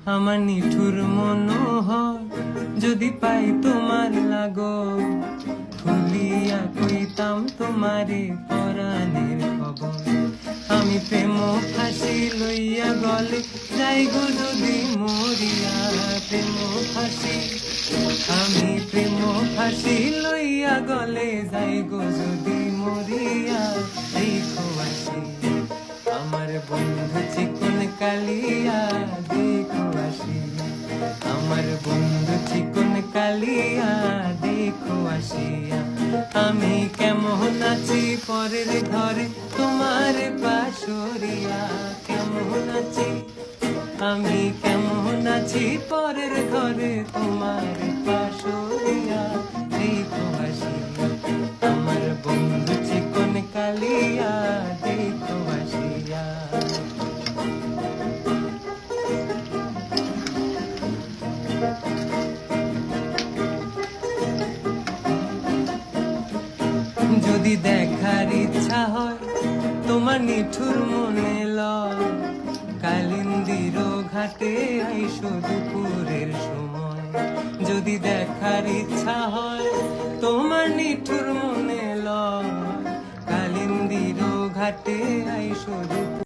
আমার নিঠুর মনোহর যদি পাই তোমার লাগো, খুলিয়া কইতাম তোমারে পরাণের খবর। আমি প্রেম ফাঁসি লইয়া গলে যাই গো যদি মরিয়া, প্রেম ফাঁসি আমি প্রেম ফাঁসি লইয়া গলে যাই গো যদি মরিয়া। দেখো আসি আমার বন্ধু চিকন কালিয়া, দেখো আসি আমার বন্ধু চিকন কালিয়া, দেখো আসিয়া। আমি কেমন আছি পরের ঘরে তোমার পাশরিয়া, কেমন আছি আমি কেমন আছি পরের ঘরে তোমার পাশরিয়া। দেখো আসিয়া আমার বন্ধু চিকন কালিয়া, দেখো আসিয়া। যদি দেখার ইচ্ছা হয় তোমার নিঠুর মনে লয়, কালিন্দির ঘাটে আইসো দুপুরের সময়। যদি দেখার ইচ্ছা হয় তোমার নিঠুর মনে লয়, কালিন্দির ঘাটে আইসো দুপুর।